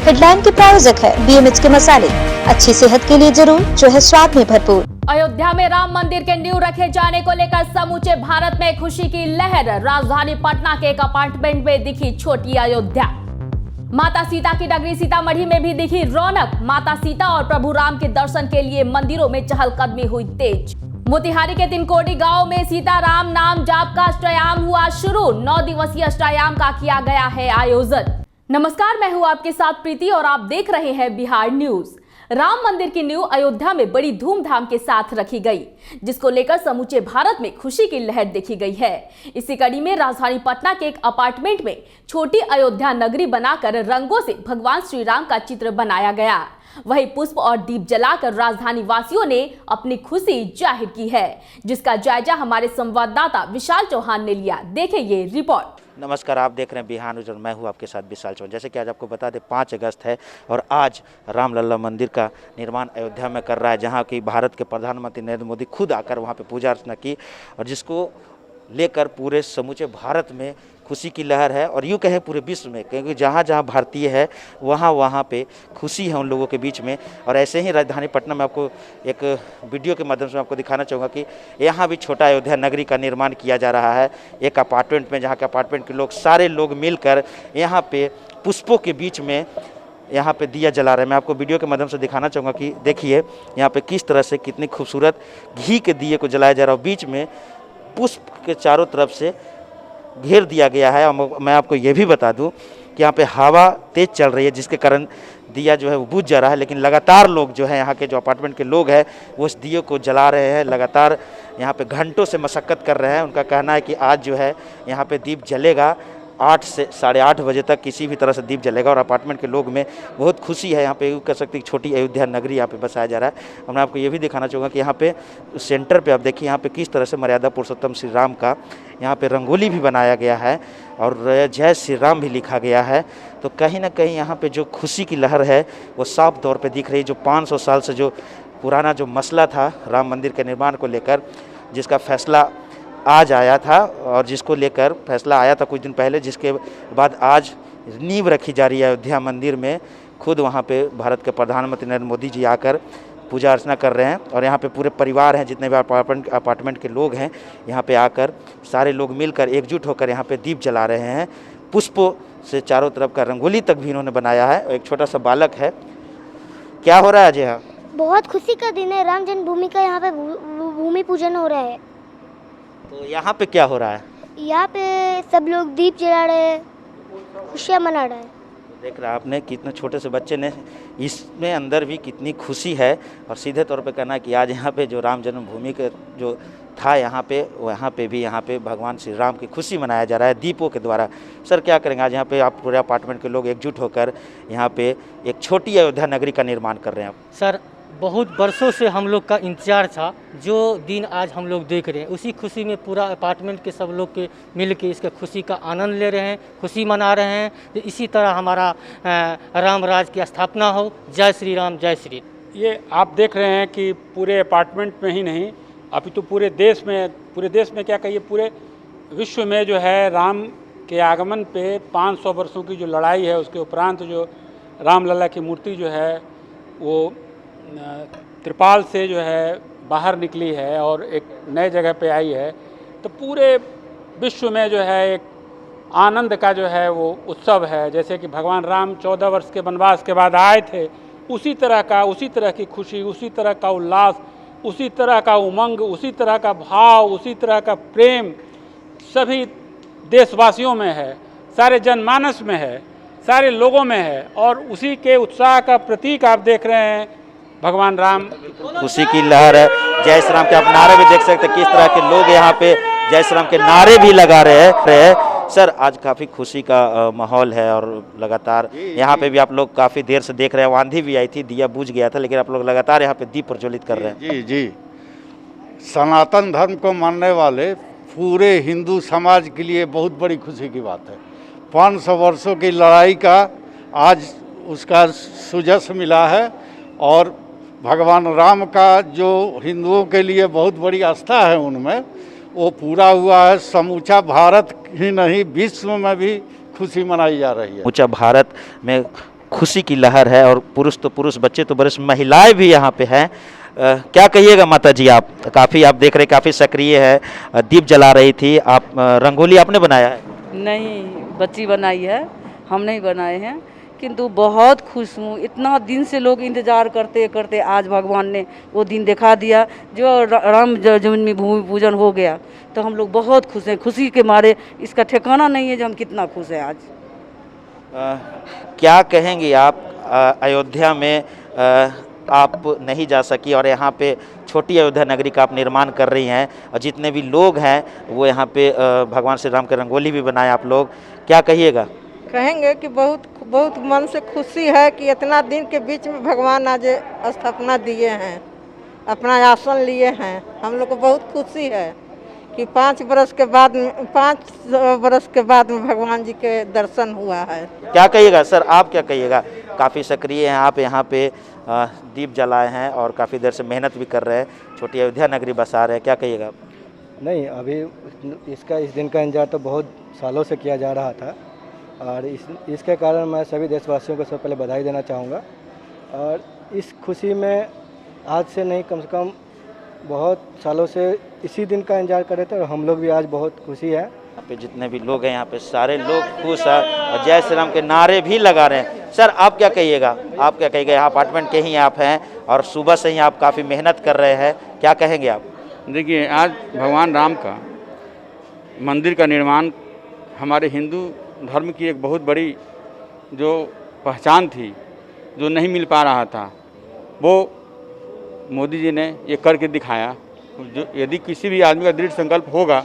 Headline के प्रायोजक है BMH के मसाले, अच्छी सेहत के लिए जरूर, जो है स्वाद में भरपूर। अयोध्या में राम मंदिर के नींव रखे जाने को लेकर समूचे भारत में खुशी की लहर। राजधानी पटना के एक अपार्टमेंट में दिखी छोटी अयोध्या। माता सीता की नगरी सीतामढ़ी में भी दिखी रौनक। माता सीता और प्रभु राम के दर्शन के लिए मंदिरों में चहलकदमी हुई तेज। मोतिहारी के तिनकोडी गांव में सीताराम नाम जाप का अष्टयाम हुआ शुरू। 9 दिवसीय अष्टयाम का किया गया है आयोजन। नमस्कार, मैं हूं आपके साथ प्रीति और आप देख रहे हैं बिहार न्यूज। राम मंदिर की नींव अयोध्या में बड़ी धूमधाम के साथ रखी गई, जिसको लेकर समूचे भारत में खुशी की लहर देखी गई है। इसी कड़ी में राजधानी पटना के एक अपार्टमेंट में छोटी अयोध्या नगरी बनाकर रंगों से भगवान श्री राम का चित्र बनाया गया। वहीं पुष्प और दीप जलाकर राजधानी वासियों ने अपनी खुशी जाहिर की है, जिसका जायजा हमारे संवाददाता विशाल चौहान ने लिया। देखें ये रिपोर्ट। नमस्कार, आप देख रहे हैं बिहार न्यूज और मैं हूं आपके साथ विशाल चौहान। जैसे कि आज आपको बता दें 5 अगस्त है और आज रामलला मंदिर का निर्माण अयोध्या में कर रहा है, जहां की भारत के प्रधानमंत्री नरेंद्र मोदी खुद आकर वहां पे पूजा अर्चना की और जिसको लेकर पूरे समूचे भारत में खुशी की लहर है और यूँ कहें पूरे विश्व में, क्योंकि जहाँ जहाँ भारतीय है वहाँ पे खुशी है उन लोगों के बीच में। और ऐसे ही राजधानी पटना में आपको एक वीडियो के माध्यम से आपको दिखाना चाहूँगा कि यहाँ भी छोटा अयोध्या नगरी का निर्माण किया जा रहा है एक अपार्टमेंट में, जहाँ के अपार्टमेंट के लोग सारे लोग मिलकर यहाँ पे पुष्पों के बीच में यहाँ पे दिया जला रहे हैं। मैं आपको वीडियो के माध्यम से दिखाना चाहूँगा कि देखिए यहाँ पे किस तरह से कितनी खूबसूरत घी के दिए को जलाया जा रहा है। बीच में पुष्प के चारों तरफ से घेर दिया गया है। और मैं आपको ये भी बता दूं कि यहाँ पे हवा तेज़ चल रही है, जिसके कारण दिया जो है वो बुझ जा रहा है, लेकिन लगातार लोग जो है यहाँ के जो अपार्टमेंट के लोग हैं वो उस दिए को जला रहे हैं। लगातार यहाँ पे घंटों से मशक्क़त कर रहे हैं। उनका कहना है कि आज जो है यहाँ पे दीप जलेगा 8 से 8:30 बजे तक किसी भी तरह से दीप जलेगा और अपार्टमेंट के लोग में बहुत खुशी है। यहाँ पे कह सकते हैं छोटी अयोध्या नगरी यहाँ पे बसाया जा रहा है। और मैं आपको ये भी दिखाना चाहूँगा कि यहाँ पे सेंटर पे आप देखिए यहाँ पे किस तरह से मर्यादा पुरुषोत्तम श्री राम का यहाँ पे रंगोली भी बनाया गया है और जय श्री राम भी लिखा गया है। तो कहीं ना कहीं यहाँ पे जो खुशी की लहर है वो साफ तौर पर दिख रही है। जो 500 साल से जो पुराना जो मसला था राम मंदिर के निर्माण को लेकर, जिसका फैसला आज आया था और जिसको लेकर फैसला आया था कुछ दिन पहले, जिसके बाद आज नींव रखी जा रही है अयोध्या मंदिर में। खुद वहाँ पे भारत के प्रधानमंत्री नरेंद्र मोदी जी आकर पूजा अर्चना कर रहे हैं और यहाँ पे पूरे परिवार हैं, जितने भी अपार्टमेंट के लोग हैं यहाँ पे आकर सारे लोग मिलकर एकजुट होकर यहाँ पे दीप जला रहे हैं। पुष्पों से चारों तरफ का रंगोली तक भी इन्होंने बनाया है। एक छोटा सा बालक है। क्या हो रहा है आज यहाँ? बहुत खुशी का दिन है। राम जन्मभूमि का यहाँ पे भूमि पूजन हो रहा है। तो यहाँ पे क्या हो रहा है? यहाँ पे सब लोग दीप जला रहे हैं, खुशियाँ मना रहे हैं। देख रहा आपने कितने छोटे से बच्चे ने, इसमें अंदर भी कितनी खुशी है। और सीधे तौर पे कहना है कि आज यहाँ पे जो राम जन्मभूमि के जो था यहाँ पे भगवान श्री राम की खुशी मनाया जा रहा है दीपों के द्वारा। सर क्या करेंगे आज यहाँ पे आप पूरे अपार्टमेंट के लोग एकजुट होकर यहाँ पे एक छोटी अयोध्या नगरी का निर्माण कर रहे हैं? सर बहुत बरसों से हम लोग का इंतजार था, जो दिन आज हम लोग देख रहे हैं, उसी खुशी में पूरा अपार्टमेंट के सब लोग के मिल के इसका खुशी का आनंद ले रहे हैं, खुशी मना रहे हैं। तो इसी तरह हमारा राम राज की स्थापना हो। जय श्री राम, जय श्री। ये आप देख रहे हैं कि पूरे अपार्टमेंट में ही नहीं, अभी तो पूरे देश में क्या कहिए पूरे विश्व में जो है राम के आगमन पे 500 वर्षों की जो लड़ाई है, उसके उपरांत जो रामलला की मूर्ति जो है वो त्रिपाल से जो है बाहर निकली है और एक नए जगह पे आई है। तो पूरे विश्व में जो है एक आनंद का जो है वो उत्सव है। जैसे कि भगवान राम 14 वर्ष के वनवास के बाद आए थे, उसी तरह की खुशी, उसी तरह का उल्लास, उसी तरह का उमंग, उसी तरह का भाव, उसी तरह का प्रेम सभी देशवासियों में है, सारे जनमानस में है, सारे लोगों में है। और उसी के उत्साह का प्रतीक आप देख रहे हैं भगवान राम। खुशी की लहर है। जय श्री राम के आप नारे भी देख सकते हैं, किस तरह के लोग यहाँ पे जय श्री राम के नारे भी लगा रहे हैं। सर आज काफ़ी खुशी का माहौल है और लगातार यहाँ पे भी आप लोग काफ़ी देर से देख रहे हैं। आंधी भी आई थी, दिया बुझ गया था, लेकिन आप लोग लगातार यहाँ पे दीप प्रज्वलित कर रहे हैं। जी, सनातन धर्म को मानने वाले पूरे हिंदू समाज के लिए बहुत बड़ी खुशी की बात है। 500 वर्षों की लड़ाई का आज उसका सुजस मिला है और भगवान राम का जो हिंदुओं के लिए बहुत बड़ी आस्था है उनमें, वो पूरा हुआ है। समूचा भारत ही नहीं विश्व में भी खुशी मनाई जा रही है। समूचा भारत में खुशी की लहर है और पुरुष तो पुरुष, बच्चे तो बड़े, महिलाएं भी यहाँ पे हैं। क्या कहिएगा माता जी, आप काफ़ी, आप देख रहे काफ़ी सक्रिय है, दीप जला रही थी आप, रंगोली आपने बनाया है? नहीं, बच्ची बनाई है, हम नहीं बनाए हैं, किंतु बहुत खुश हूँ। इतना दिन से लोग इंतज़ार करते करते आज भगवान ने वो दिन दिखा दिया, जो राम जन्मभूमि भूमि पूजन हो गया, तो हम लोग बहुत खुश हैं। खुशी के मारे इसका ठिकाना नहीं है जो हम कितना खुश हैं आज। क्या कहेंगी आप, अयोध्या में आप नहीं जा सकी और यहाँ पे छोटी अयोध्या नगरी का आप निर्माण कर रही हैं, और जितने भी लोग हैं वो यहाँ पे भगवान श्री राम के रंगोली भी बनाए आप लोग, क्या कहिएगा? कहेंगे कि बहुत बहुत मन से खुशी है कि इतना दिन के बीच में भगवान आज स्थापना दिए हैं, अपना आसन लिए हैं। हम लोग को बहुत खुशी है कि 5 बरस के बाद में भगवान जी के दर्शन हुआ है। क्या कहिएगा सर, आप क्या कहिएगा? काफ़ी सक्रिय हैं आप, यहाँ पे दीप जलाए हैं और काफ़ी देर से मेहनत भी कर रहे हैं, छोटी अयोध्या नगरी बसा रहे हैं, क्या कहिएगा? नहीं, अभी इस दिन का इंतजार तो बहुत सालों से किया जा रहा था, और इसके कारण मैं सभी देशवासियों को सबसे पहले बधाई देना चाहूँगा। और इस खुशी में आज से नहीं, कम से कम बहुत सालों से इसी दिन का इंतजार कर रहे थे, और हम लोग भी आज बहुत खुशी है। यहाँ पे जितने भी लोग हैं, यहाँ पे सारे लोग खुश हैं और जय श्री राम के नारे भी लगा रहे हैं। सर आप क्या कहिएगा, आप क्या कहिएगा? यहाँ अपार्टमेंट के ही आप हैं और सुबह से ही आप काफ़ी मेहनत कर रहे हैं, क्या कहेंगे आप? देखिए, आज भगवान राम का मंदिर का निर्माण हमारे हिंदू धर्म की एक बहुत बड़ी जो पहचान थी, जो नहीं मिल पा रहा था, वो मोदी जी ने ये करके दिखाया। जो यदि किसी भी आदमी का दृढ़ संकल्प होगा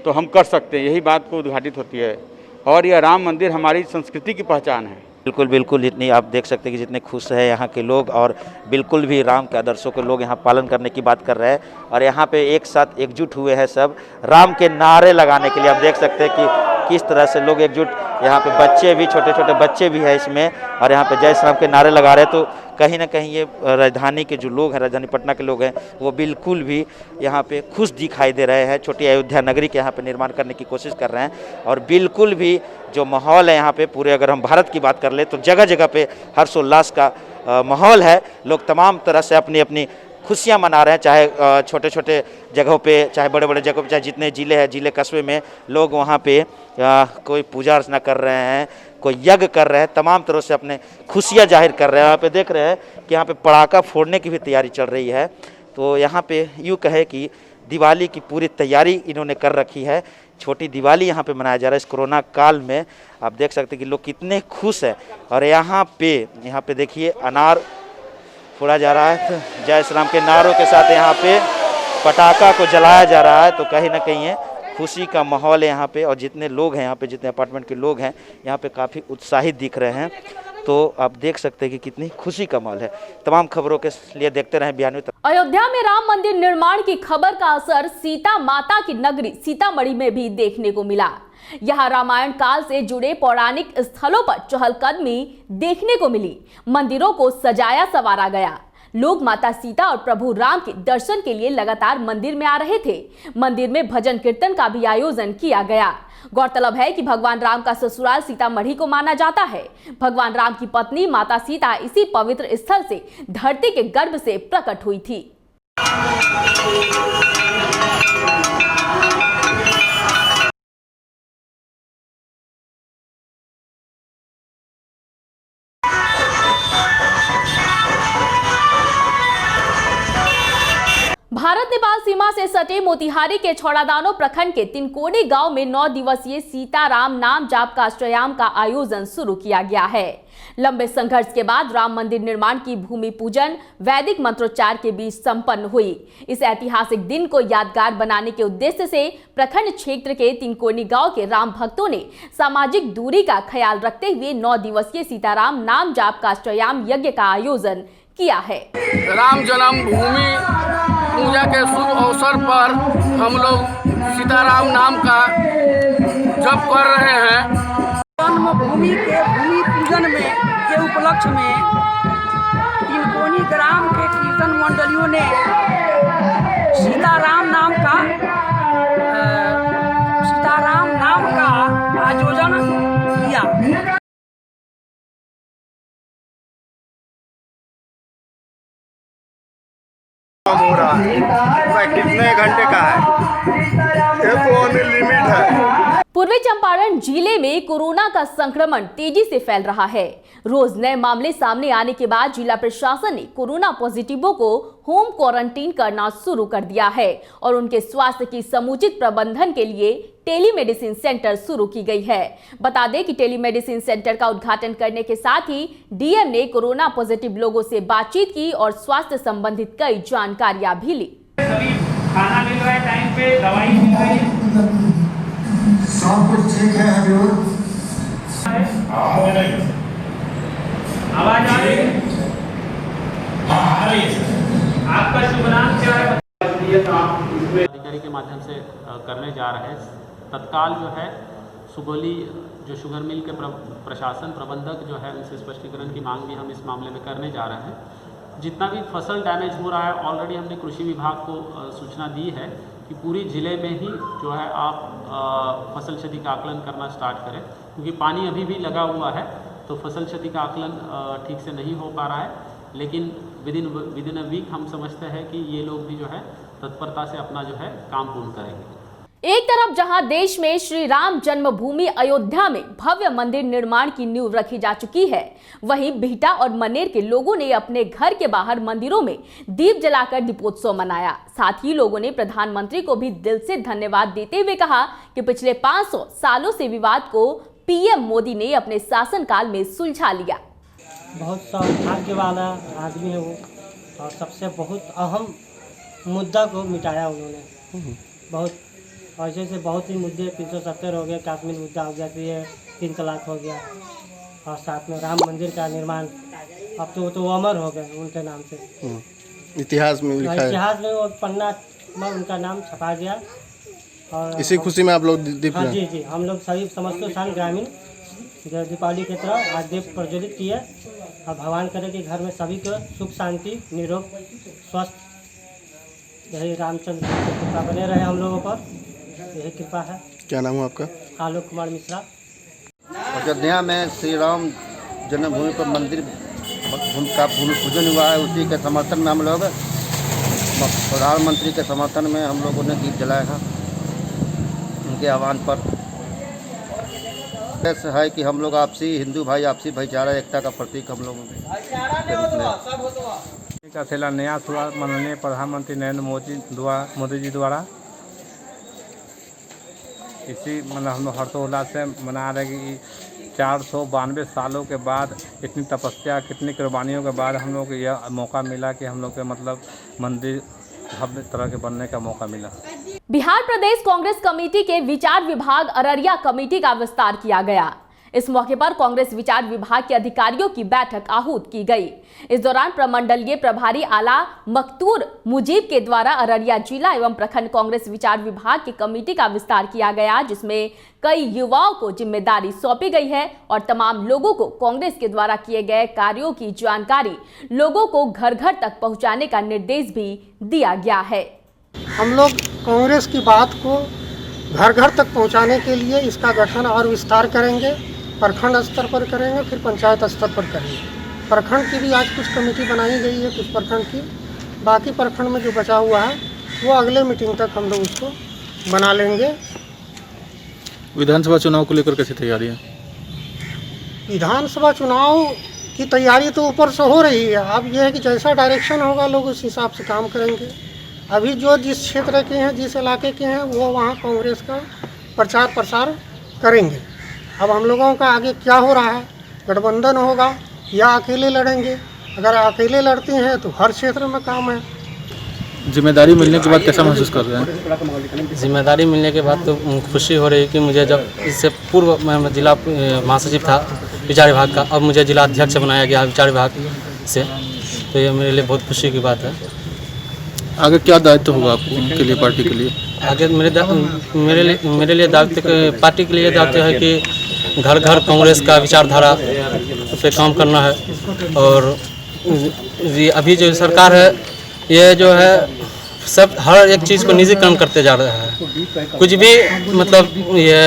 तो हम कर सकते हैं, यही बात को उद्घाटित होती है। और यह राम मंदिर हमारी संस्कृति की पहचान है। बिल्कुल बिल्कुल, जितनी आप देख सकते हैं कि जितने खुश है यहाँ के लोग, और बिल्कुल भी राम के आदर्शों के लोग यहाँ पालन करने की बात कर रहे हैं, और यहाँ पे एक साथ एकजुट हुए हैं सब राम के नारे लगाने के लिए। आप देख सकते हैं कि किस तरह से लोग एकजुट, यहाँ पे बच्चे भी, छोटे छोटे बच्चे भी हैं इसमें, और यहाँ पे जय श्री राम के नारे लगा रहे हैं। तो कहीं ना कहीं ये राजधानी के जो लोग हैं, राजधानी पटना के लोग हैं, वो बिल्कुल भी यहाँ पे खुश दिखाई दे रहे हैं। छोटी अयोध्या नगरी के यहाँ पे निर्माण करने की कोशिश कर रहे हैं, और बिल्कुल भी जो माहौल है यहाँ पे, पूरे अगर हम भारत की बात कर ले तो जगह जगह पे हर्षोल्लास का माहौल है। लोग तमाम तरह से अपनी अपनी खुशियाँ मना रहे हैं, चाहे छोटे छोटे जगहों पे, चाहे बड़े बड़े जगहों पे, चाहे जितने ज़िले हैं, ज़िले कस्बे में लोग वहाँ पे कोई पूजा अर्चना कर रहे हैं, कोई यज्ञ कर रहे हैं, तमाम तरह से अपने खुशियाँ जाहिर कर रहे हैं। यहाँ पे देख रहे हैं कि यहाँ पे पटाखा फोड़ने की भी तैयारी चल रही है। तो यहाँ पे यूँ कहे कि दिवाली की पूरी तैयारी इन्होंने कर रखी है। छोटी दिवाली यहाँ पे मनाया जा रहा है इस कोरोना काल में। आप देख सकते हैं कि लोग कितने खुश हैं। और यहाँ पे देखिए अनार फोड़ा जा रहा है, तो जय श्री राम के नारों के साथ यहाँ पे पटाखा को जलाया जा रहा है। तो कहीं ना कहीं ये खुशी का माहौल है यहाँ पे, और जितने लोग हैं यहाँ पे, जितने अपार्टमेंट के लोग हैं यहाँ पे काफ़ी उत्साहित दिख रहे हैं। तो आप देख सकते हैं कि कितनी खुशी का माहौल है। तमाम खबरों के लिए देखते रहें बयान। अयोध्या में राम मंदिर निर्माण की खबर का असर सीता माता की नगरी सीतामढ़ी में भी देखने को मिला। यहाँ रामायण काल से जुड़े पौराणिक स्थलों पर चहलकदमी देखने को मिली। मंदिरों को सजाया संवारा गया। लोग माता सीता और प्रभु राम के दर्शन के लिए लगातार मंदिर में आ रहे थे। मंदिर में भजन कीर्तन का भी आयोजन किया गया। गौरतलब है कि भगवान राम का ससुराल सीतामढ़ी को माना जाता है। भगवान राम की पत्नी माता सीता इसी पवित्र स्थल से धरती के गर्भ से प्रकट हुई थी। भारत नेपाल सीमा से सटे मोतिहारी के छौड़ादानो प्रखंड के तिनकोनी गांव में 9 दिवसीय सीताराम नाम जाप का अष्टयाम का आयोजन शुरू किया गया है। लंबे संघर्ष के बाद राम मंदिर निर्माण की भूमि पूजन वैदिक मंत्रोच्चार के बीच संपन्न हुई। इस ऐतिहासिक दिन को यादगार बनाने के उद्देश्य से प्रखंड क्षेत्र के तिनकोनी गांव के राम भक्तों ने सामाजिक दूरी का ख्याल रखते हुए 9 दिवसीय सीताराम नाम जाप का अष्टयाम यज्ञ का आयोजन किया है। राम जन्मभूमि पूजा के शुभ अवसर पर हम लोग सीताराम नाम का जप कर रहे हैं। जन्मभूमि के भूमि पूजन में के उपलक्ष्य में तिनकोनी ग्राम के कीर्तन मंडलियों ने सीताराम नाम का आयोजन किया। हो रहा है वह कितने घंटे का है, ये तो अनलिमिट है। पूर्वी चंपारण जिले में कोरोना का संक्रमण तेजी से फैल रहा है। रोज नए मामले सामने आने के बाद जिला प्रशासन ने कोरोना पॉजिटिवों को होम क्वारंटीन करना शुरू कर दिया है और उनके स्वास्थ्य की समुचित प्रबंधन के लिए टेलीमेडिसिन सेंटर शुरू की गई है। बता दें कि टेलीमेडिसिन सेंटर का उद्घाटन करने के साथ ही डीएम ने कोरोना पॉजिटिव लोगों से बातचीत की और स्वास्थ्य संबंधित कई जानकारियां भी ली। खाना मिल रहा है टाइम पे, दवाई मिल रही है, सब कुछ ठीक है। आवाज आ रही है? आपका शुभ नाम क्या है? अधिकारी के माध्यम से करने जा रहे हैं। तत्काल जो है सुगोली जो शुगर मिल के प्रशासन प्रबंधक जो है उनसे स्पष्टीकरण की मांग भी हम इस मामले में करने जा रहे हैं। जितना भी फसल डैमेज हो रहा है ऑलरेडी हमने कृषि विभाग को सूचना दी है कि पूरी ज़िले में ही जो है आप फसल क्षति का आकलन करना स्टार्ट करें, क्योंकि पानी अभी भी लगा हुआ है तो फसल क्षति का आकलन ठीक से नहीं हो पा रहा है। लेकिन विदिन अ वीक हम समझते हैं कि ये लोग भी जो है तत्परता से अपना जो है काम पूर्ण करेंगे। एक तरफ जहां देश में श्री राम जन्मभूमि अयोध्या में भव्य मंदिर निर्माण की नींव रखी जा चुकी है, वहीं बिहटा और मनेर के लोगों ने अपने घर के बाहर मंदिरों में दीप जलाकर दीपोत्सव मनाया। साथ ही लोगों ने प्रधानमंत्री को भी दिल से धन्यवाद देते हुए कहा कि पिछले 500 सालों से विवाद को पीएम मोदी ने अपने शासनकाल में सुलझा लिया। बहुत सौभाग्य वाला आदमी है वो, और सबसे बहुत अहम मुद्दा को मिटाया उन्होंने। बहुत ऐसे से बहुत ही मुद्दे 370 हो गए, कश्मीर मुद्दा हो गया, फिर 3 तलाक हो गया, और साथ में राम मंदिर का निर्माण अब तो अमर हो गए उनके नाम से। इतिहास में लिखा है, इतिहास में वो पन्ना में उनका नाम छपा गया। और इसी खुशी में आप लोग दीप हाँ जी, हम लोग सभी समस्त स्थान ग्रामीण दीपावली की तरह आज दीप प्रज्वलित किए और भगवान करे कि घर में सभी को सुख शांति निरोग स्वस्थ यही रामचंद्र की कृपा बने रहे हम लोगों पर, यही कृपा है। क्या नाम है आपका? आलोक कुमार मिश्रा। अयोध्या में श्री राम जन्मभूमि पर मंदिर का भूमि पूजन हुआ है, उसी के समर्थन में हम लोग प्रधानमंत्री के समर्थन में हम लोगों ने दीप जलाया है उनके आह्वान पर। ऐसा है कि हम लोग आपसी हिंदू भाई आपसी भाईचारा एकता का प्रतीक हम लोग का शिलान्यास हुआ माननीय प्रधानमंत्री नरेंद्र मोदी जी द्वारा। इसी मतलब हम लोग हर्षोल्लास से मना रहे कि 492 सालों के बाद इतनी तपस्या कितनी कुर्बानियों के बाद हम लोग को यह मौका मिला कि हम लोग के मतलब मंदिर भव्य तरह के बनने का मौका मिला। बिहार प्रदेश कांग्रेस कमेटी के विचार विभाग अररिया कमेटी का विस्तार किया गया। इस मौके पर कांग्रेस विचार विभाग के अधिकारियों की बैठक आहूत की गई। इस दौरान प्रमंडलीय प्रभारी आला मकतूर मुजीब के द्वारा अररिया जिला एवं प्रखंड कांग्रेस विचार विभाग की कमेटी का विस्तार किया गया, जिसमें कई युवाओं को जिम्मेदारी सौंपी गई है और तमाम लोगों को कांग्रेस के द्वारा किए गए कार्यों की जानकारी लोगों को घर घर तक पहुंचाने का निर्देश भी दिया गया है। हम लोग कांग्रेस की बात को घर घर तक पहुंचाने के लिए इसका गठन और विस्तार करेंगे। प्रखंड स्तर पर करेंगे, फिर पंचायत स्तर पर करेंगे। प्रखंड की भी आज कुछ कमेटी बनाई गई है, कुछ प्रखंड की, बाकी प्रखंड में जो बचा हुआ है वो अगले मीटिंग तक हम लोग उसको बना लेंगे। विधानसभा चुनाव को लेकर कैसी तैयारी है? विधानसभा चुनाव की तैयारी तो ऊपर से हो रही है, अब यह है कि जैसा डायरेक्शन होगा लोग उस हिसाब से काम करेंगे। अभी जो जिस क्षेत्र के हैं, जिस इलाके के हैं, वो वहाँ कांग्रेस का प्रचार प्रसार करेंगे। अब हम लोगों का आगे क्या हो रहा है, गठबंधन होगा या अकेले लड़ेंगे। अगर अकेले लड़ते हैं तो हर क्षेत्र में काम है। जिम्मेदारी मिलने के बाद कैसा महसूस कर रहे हैं? जिम्मेदारी मिलने के बाद तो खुशी हो रही है कि मुझे जब इससे पूर्व मैं जिला महासचिव था विचार विभाग का, अब मुझे जिला अध्यक्ष बनाया गया विचार विभाग से, तो ये मेरे लिए बहुत खुशी की बात है। आगे क्या दायित्व होगा आपको उनके लिए, पार्टी के लिए? आगे मेरे लिए दायित्व पार्टी के लिए दायित्व है कि घर घर कांग्रेस का विचारधारा पे काम करना है। और अभी जो सरकार है ये जो है सब हर एक चीज़ को निजीकरण करते जा रहा है। कुछ भी मतलब ये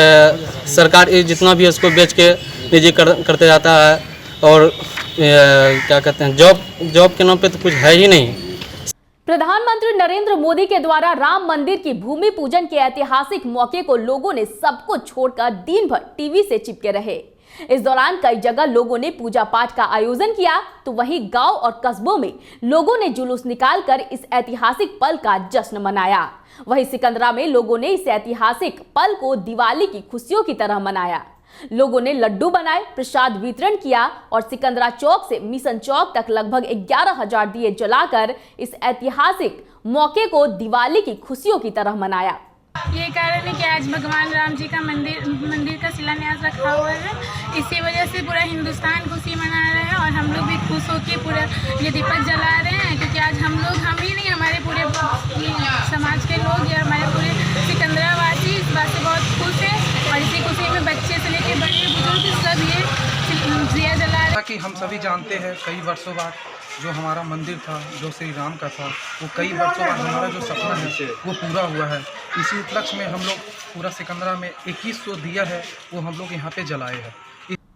सरकार जितना भी उसको बेच के निजीकरण करते जाता है। और क्या कहते हैं, जॉब के नाम पे तो कुछ है ही नहीं। प्रधानमंत्री नरेंद्र मोदी के द्वारा राम मंदिर की भूमि पूजन के ऐतिहासिक मौके को लोगों ने सब कुछ छोड़कर दिन भर टीवी से चिपके रहे। इस दौरान कई जगह लोगों ने पूजा पाठ का आयोजन किया, तो वहीं गांव और कस्बों में लोगों ने जुलूस निकालकर इस ऐतिहासिक पल का जश्न मनाया। वहीं सिकंदरा में लोगों ने इस ऐतिहासिक पल को दिवाली की खुशियों की तरह मनाया। लोगों ने लड्डू बनाए, प्रसाद वितरण किया और सिकंदरा चौक से मिशन चौक तक लगभग 11,000 दिए जलाकर इस ऐतिहासिक मौके को दिवाली की खुशियों की तरह मनाया। ये कारण है कि आज भगवान राम जी का मंदिर का शिलान्यास रखा हुआ है। इसी वजह से पूरा हिंदुस्तान खुशी मना रहा है और हम लोग भी खुश होकर पूरा ये दीपक जला रहे हैं, क्योंकि आज हम ही नहीं, हमारे पूरे समाज के लोग या हमारे पूरे सिकंदरा वासी इस बात से बहुत खुश है। और इसी खुशी में बच्चे से लेकर बड़े बुजुर्ग सब ये दिया जला रहे हैं। कि हम सभी जानते हैं कई वर्षों बाद जो हमारा मंदिर था, जो श्री राम का था, वो कई वर्षों बाद हमारा जो सपना है वो पूरा हुआ है। इसी उपलक्ष्य में हम लोग पूरा सिकंदरा में 2100 दिया है वो हम लोग यहाँ पे जलाए हैं।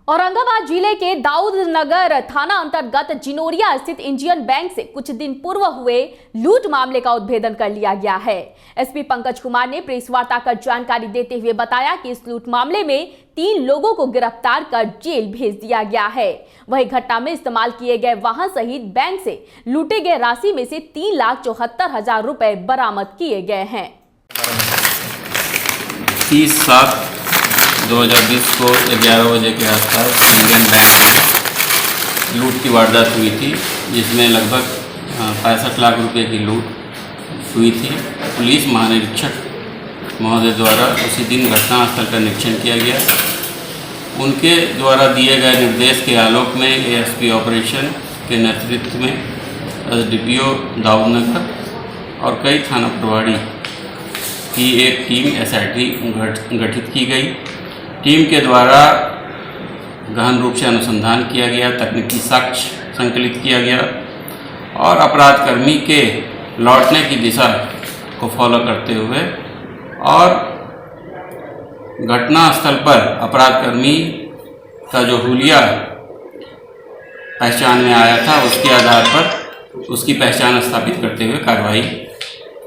औरंगाबाद जिले के दाऊद नगर थाना अंतर्गत जिनोरिया स्थित इंडियन बैंक से कुछ दिन पूर्व हुए लूट मामले का उद्भेदन कर लिया गया है। एसपी पंकज कुमार ने प्रेस वार्ता कर जानकारी देते हुए बताया कि इस लूट मामले में 3 लोगों को गिरफ्तार कर जेल भेज दिया गया है। वही घटना में इस्तेमाल किए गए वाहन सहित बैंक से लूटे गए राशि में से 3,74,000 रुपए बरामद किए गए हैं। 30/7/2020 को 11 बजे के आसपास इंडियन बैंक में लूट की वारदात हुई थी, जिसमें लगभग 65 लाख रुपए की लूट हुई थी। पुलिस महानिरीक्षक महोदय द्वारा उसी दिन घटनास्थल का निरीक्षण किया गया। उनके द्वारा दिए गए निर्देश के आलोक में एएसपी ऑपरेशन के नेतृत्व में एसडीपीओ दाऊदनगर और कई थाना प्रभारी की एक टीम एसआईटी गठित की गई। टीम के द्वारा गहन रूप से अनुसंधान किया गया, तकनीकी साक्ष्य संकलित किया गया और अपराधकर्मी के लौटने की दिशा को फॉलो करते हुए और घटनास्थल पर अपराधकर्मी का जो हुलिया पहचान में आया था, उसके आधार पर उसकी पहचान स्थापित करते हुए कार्रवाई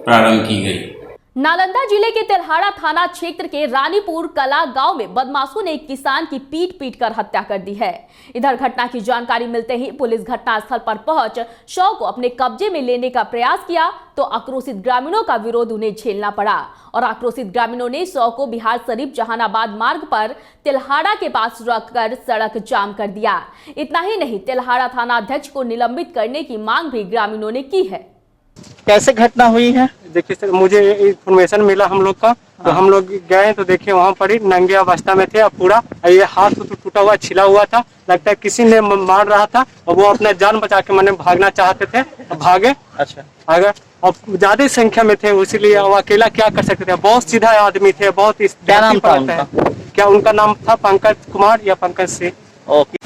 प्रारंभ की गई। नालंदा जिले के तिल्हाड़ा थाना क्षेत्र के रानीपुर कला गांव में बदमाशों ने एक किसान की पीट कर हत्या कर दी है। इधर घटना की जानकारी मिलते ही पुलिस घटनास्थल पर पहुंच शव को अपने कब्जे में लेने का प्रयास किया, तो आक्रोशित ग्रामीणों का विरोध उन्हें झेलना पड़ा और आक्रोशित ग्रामीणों ने शव को बिहार शरीफ जहानाबाद मार्ग पर तिल्हाड़ा के पास रखकर सड़क जाम कर दिया। इतना ही नहीं, तिल्हाड़ा थाना अध्यक्ष को निलंबित करने की मांग भी ग्रामीणों ने की है। कैसे घटना हुई है? देखिए सर, मुझे इन्फॉर्मेशन मिला हम लोग का, तो हम लोग गए तो देखिए वहाँ पर ही नंगे अवस्था में थे और पूरा ये हाथ तो टूटा हुआ छिला हुआ था, लगता है किसी ने मार रहा था और वो अपना जान बचा के मैंने भागना चाहते थे, भागे। अच्छा, भागे और ज्यादा संख्या में थे, इसीलिए वो अकेला क्या कर सकते थे। बहुत सीधा आदमी थे, बहुत। क्या नाम था उनका? क्या उनका नाम था पंकज कुमार या पंकज सिंह। ओके,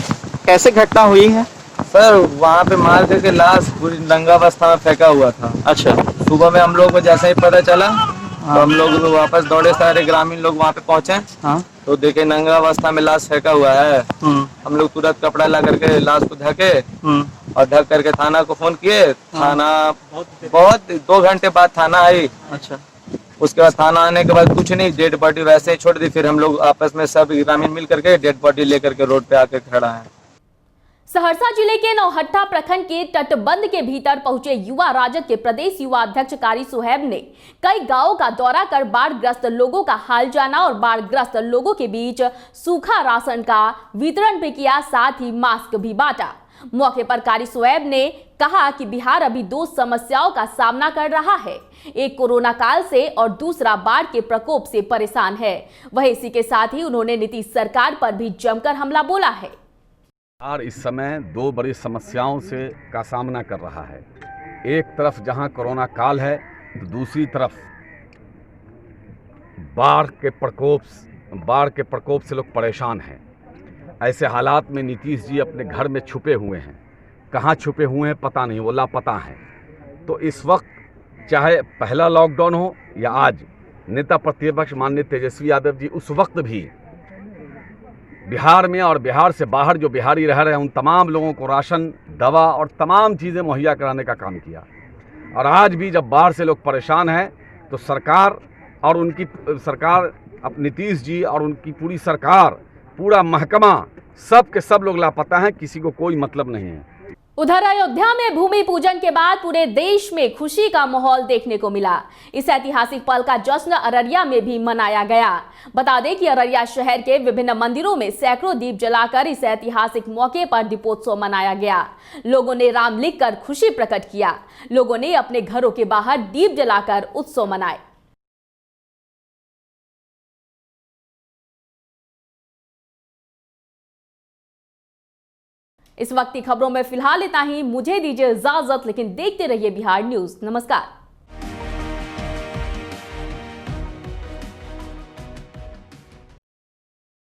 कैसे घटना हुई है? सर वहाँ पे मार करके लाश पूरी नंगा अवस्था में फेंका हुआ था। अच्छा, सुबह में हम लोग को जैसे ही पता चला तो हम लोग वापस दौड़े, सारे ग्रामीण लोग वहाँ पे पहुँचे। हाँ, तो देखे नंगा अवस्था में लाश फेंका हुआ है। हम लोग तुरंत कपड़ा ला करके लाश को ढके और ढक करके थाना को फोन किए। थाना बहुत 2 घंटे बाद थाना आई। अच्छा, उसके बाद थाना आने के बाद कुछ नहीं, डेड बॉडी वैसे ही छोड़ दी। फिर हम लोग आपस में सब ग्रामीण मिल करके डेड बॉडी लेकर के रोड पे आके खड़ा है। सहरसा जिले के नौहट्टा प्रखंड के तटबंध के भीतर पहुंचे युवा राजद के प्रदेश युवा अध्यक्ष कारी सुहैब ने कई गांवों का दौरा कर बाढ़ग्रस्त लोगों का हाल जाना और बाढ़ग्रस्त लोगों के बीच सूखा राशन का वितरण भी किया, साथ ही मास्क भी बांटा। मौके पर कारी सुहैब ने कहा कि बिहार अभी 2 समस्याओं का सामना कर रहा है, एक कोरोना काल से और दूसरा बाढ़ के प्रकोप से परेशान है। वहीं इसी के साथ ही उन्होंने नीतीश सरकार पर भी जमकर हमला बोला है। और इस समय 2 बड़ी समस्याओं से का सामना कर रहा है। एक तरफ जहां कोरोना काल है, तो दूसरी तरफ बाढ़ के प्रकोप से लोग परेशान हैं। ऐसे हालात में नीतीश जी अपने घर में छुपे हुए हैं। कहाँ छुपे हुए हैं पता नहीं, वो लापता हैं। तो इस वक्त चाहे पहला लॉकडाउन हो या आज, नेता प्रतिपक्ष माननीय तेजस्वी यादव जी उस वक्त भी बिहार में और बिहार से बाहर जो बिहारी रह रहे हैं उन तमाम लोगों को राशन, दवा और तमाम चीज़ें मुहैया कराने का काम किया। और आज भी जब बाढ़ से लोग परेशान हैं तो सरकार और उनकी सरकार, अब नीतीश जी और उनकी पूरी सरकार, पूरा महकमा, सब के सब लोग लापता हैं, किसी को कोई मतलब नहीं है। उधर अयोध्या में भूमि पूजन के बाद पूरे देश में खुशी का माहौल देखने को मिला। इस ऐतिहासिक पल का जश्न अररिया में भी मनाया गया। बता दें कि अररिया शहर के विभिन्न मंदिरों में सैकड़ों दीप जलाकर इस ऐतिहासिक मौके पर दीपोत्सव मनाया गया। लोगों ने राम लिखकर खुशी प्रकट किया। लोगों ने अपने घरों के बाहर दीप जलाकर उत्सव मनाए। इस वक्त की खबरों में फिलहाल इतना ही। मुझे दीजिए इजाजत, लेकिन देखते रहिए बिहार न्यूज। नमस्कार।